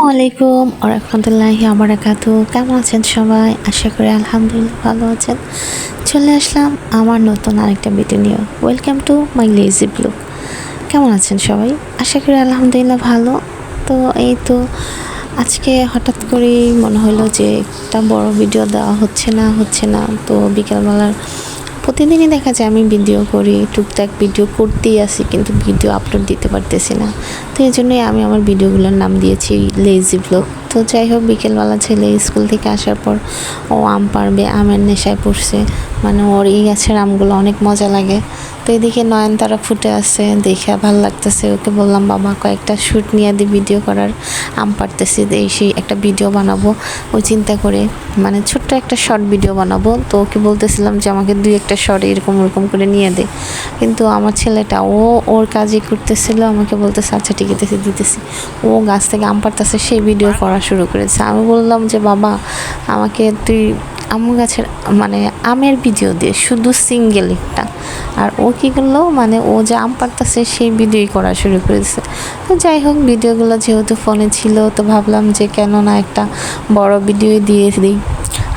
ওয়ালাইকুম ওরহমতুল্লাহি ওবারাকাতু। কেমন আছেন সবাই? আশা করি আলহামদুলিল্লাহ ভালো আছেন। চলে আসলাম আমার নতুন আরেকটা ভিডিও নিয়ে। Welcome to my lazy blog. কেমন আছেন সবাই? আশা করি আলহামদুলিল্লাহ ভালো। তো এই তো আজকে হঠাৎ করেই মনে হলো যে একটা বড় ভিডিও দেওয়া হচ্ছে না। তো বিকেলবেলার প্রতিদিনই দেখা যায় আমি ভিডিও করি, টুকটাক ভিডিও করতেই আসি, কিন্তু ভিডিও আপলোড দিতে পারতেছি না। তো এই জন্যই আমি আমার ভিডিওগুলোর নাম দিয়েছি লেজি ব্লগ। তো যাই হোক, বিকেলবেলা ছেলে স্কুল থেকে আসার পর ও আম পাড়বে, আমের নেশায় পড়ছে। মানে ওর এই গাছের আমগুলো অনেক মজা লাগে। তো এদিকে নয়নতারা ফুটে আছে, দেখে ভালো লাগতেছে। ওকে বললাম, বাবা কয়েকটা শ্যুট নিয়ে দিই ভিডিও করার, আম পাড়তেছি, এই সেই একটা ভিডিও বানাবো। ওই চিন্তা করে মানে ছোট্ট একটা শর্ট ভিডিও বানাবো। তো ওকে বলতেছিলাম যে আমাকে দুই একটা শর্ট এরকম করে নিয়ে দে। কিন্তু আমার ছেলেটা ওর কাজই করতেছিল, আমাকে বলতেছে আচ্ছা ঠিক আছে দিতেছি। ও গাছ থেকে আম পাড়তেছে, সেই ভিডিও করা শুরু করেছে। আমি বললাম যে বাবা আমাকে তুই আম গাছের মানে আমের ভিডিও দিয়ে, শুধু সিঙ্গেল একটা। আর ও কী করলো, মানে ও যে আম পাড়তেছে সেই ভিডিওই করা শুরু করেছে। তো যাই হোক, ভিডিওগুলো যেহেতু ফোনে ছিল, তো ভাবলাম যে কেন না একটা বড় ভিডিও দিয়ে দিই,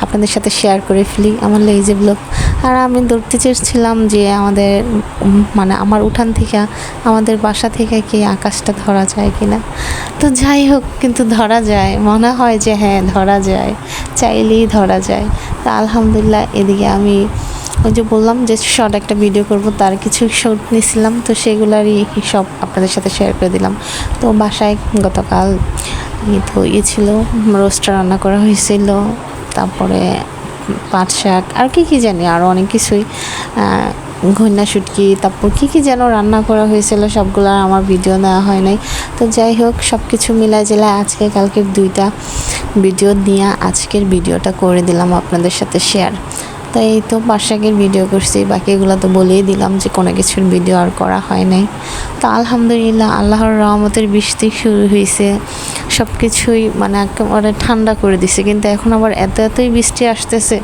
আপনাদের সাথে শেয়ার করে ফেলি আমার লেজি ব্লগ। আর আমি ধরতে চেয়েছিলাম যে আমাদের মানে আমার উঠান থেকে, আমাদের বাসা থেকে কি আকাশটা ধরা যায় কিনা। তো যাই হোক, কিন্তু ধরা যায়, মনে হয় যে হ্যাঁ ধরা যায়, চাইলেই ধরা যায়। তো আলহামদুলিল্লাহ, এদিকে আমি ওই যে বললাম যে শর্ট একটা ভিডিও করব, তার কিছু শর্ট নিয়েছিলাম, তো সেগুলারই সব আপনাদের সাথে শেয়ার করে দিলাম। তো বাসায় গতকাল তো ছিল, রোস্ট রান্না করা হয়েছিল, তারপরে পাট শাক আর কি জানি আরও অনেক কিছুই, ঘন্যা শুটকি, তারপর কী যেন রান্না করা হয়েছিল, সবগুলো আমার ভিডিও নেওয়া হয় নাই। তো যাই হোক, সব কিছু মিলায় জেলায় আজকে কালকের দুইটা ভিডিও নিয়ে আজকের ভিডিওটা করে দিলাম আপনাদের সাথে শেয়ার। তো এই তো পাট শাকের ভিডিও করছি, বাকিগুলো তো বলেই দিলাম যে কোনো কিছুর ভিডিও আর করা হয় নাই। তো আলহামদুলিল্লাহ, আল্লাহর রহমতের বৃষ্টি শুরু হয়েছে, সব কিছুই মানে একেবারে ঠান্ডা করে দিছে। কিন্তু এখন আবার এতই বৃষ্টি আসতেছে,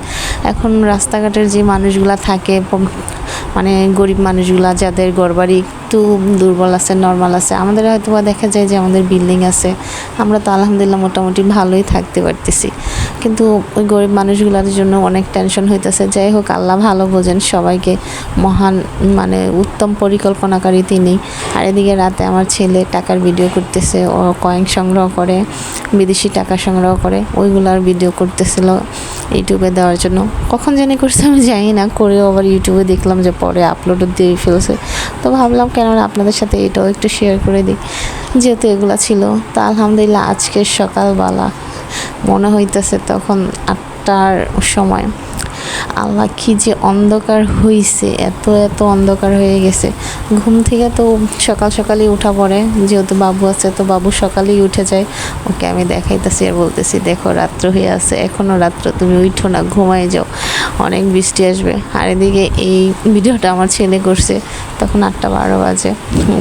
এখন রাস্তাঘাটের যে মানুষগুলা থাকে, মানে গরিব মানুষগুলা যাদের ঘরবাড়ি একটু দুর্বল আছে, নর্মাল আছে, আমাদের হয়তো বা দেখা যায় যে আমাদের বিল্ডিং আছে, আমরা তো আলহামদুলিল্লাহ মোটামুটি ভালোই থাকতে পারতেছি, কিন্তু ওই গরিব মানুষগুলোর জন্য অনেক টেনশন হইতেছে। যাই হোক, আল্লাহ ভালো বোঝেন সবাইকে, মহান মানে উত্তম পরিকল্পনাকারী তিনি। আর এদিকে রাতে আমার ছেলে টাকার ভিডিও করতেছে, ও কয়েন সংগ্রহ করে, বিদেশি টাকা সংগ্রহ করে, ওইগুলার ভিডিও করতেছিল ইউটিউবে দেওয়ার জন্য। কখন জানি করছে আমি জানি না, করেও আবার ইউটিউবে দেখলাম যে পরে আপলোডও দিয়ে ফেলছে। তো ভাবলাম কেননা আপনাদের সাথে এটাও একটু শেয়ার করে দিই, যেহেতু এগুলো ছিল। তো আলহামদুলিল্লাহ, আজকের সকালবেলা মনে হইতেছে তখন 8টার সময়, আল্লাহ কি যে অন্ধকার হয়েছে, এত অন্ধকার হয়ে গেছে। ঘুম থেকে তো সকালই উঠা পড়ে, যেহেতু বাবু আছে, তো বাবু সকালেই উঠে যায়। ওকে আমি দেখাইতেছি আর বলতেছি দেখো রাত্র হয়ে আছে, এখনও রাত্র, তুমি উঠো না, ঘুমাই যাও, অনেক বৃষ্টি আসবে। আর এদিকে এই ভিডিওটা আমার ছেলে করছে, তখন 8টা-12 বাজে,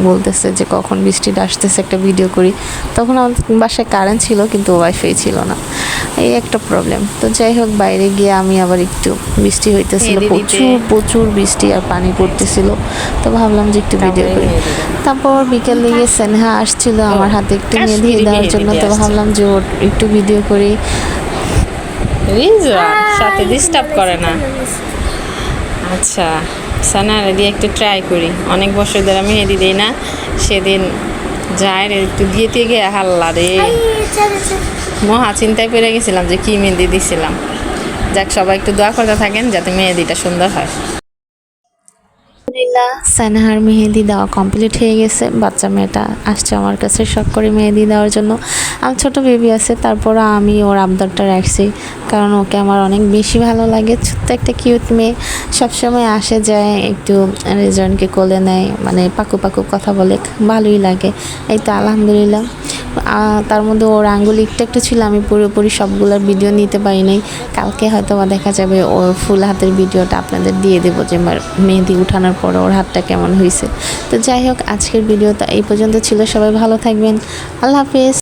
বলতেছে যে কখন বৃষ্টিটা আসতেছে, একটা ভিডিও করি। তখন আমার বাসায় কারেন্ট ছিল, কিন্তু ওয়াইফাই ছিল না, এই একটা প্রবলেম। তো যাই হোক, বাইরে গিয়ে আমি আবার একটু, বৃষ্টি হইতেছিল, প্রচুর বৃষ্টি আর পানি পড়তেছিল। তো ভাবলাম যে একটু ভিডিও করি। তারপর বিকেল দিকে স্নেহা আসছিল আমার হাতে একটু মেহেদি দেওয়ার জন্য, তো ভাবলাম যে ওর একটু ভিডিও করি। সাথে ডিস্টার্ব করে না। আচ্ছা, সানার দিয়ে একটু ট্রাই করি, অনেক বছর ধরে আমি মেহেদি দিই না, সেদিন যায় একটু দিয়েতে গিয়ে হাল্লা রে, মহা চিন্তায় পেরে গেছিলাম যে কি মেহেদি দিছিলাম। যাক, সবাই একটু দোয়া করতে থাকেন যাতে মেহেদিটা সুন্দর হয়। আলহামদুলিল্লাহ, সানাহার মেহেদি দেওয়া কমপ্লিট হয়ে গেছে। বাচ্চা মেয়েটা আসছে আমার কাছে শখ করে মেহেদি দেওয়ার জন্য। আমার ছোট বেবি আছে, তারপরও আমি ওর আবদারটা রাখছি, কারণ ওকে আমার অনেক বেশি ভালো লাগে। ছোট্ট একটা কিউট মেয়ে, সবসময় আসে যায়, একটু রেজনকে কোলে নেয়, মানে পাকু কথা বলে, ভালোই লাগে। এই তো আলহামদুলিল্লাহ। তার মধ্যে ওর আঙ্গুলি একটু ছিল, আমি পুরোপুরি সবগুলোর ভিডিও নিতে পারি নাই। কালকে হয়তো বা দেখা যাবে ওর ফুল হাতের ভিডিওটা আপনাদের দিয়ে দেবো, যে মেহেদি উঠানোর পরে ওর হাতটা কেমন হয়েছে। তো যাই হোক, আজকের ভিডিওটা এই পর্যন্ত ছিল। সবাই ভালো থাকবেন, আল্লাহ হাফেজ।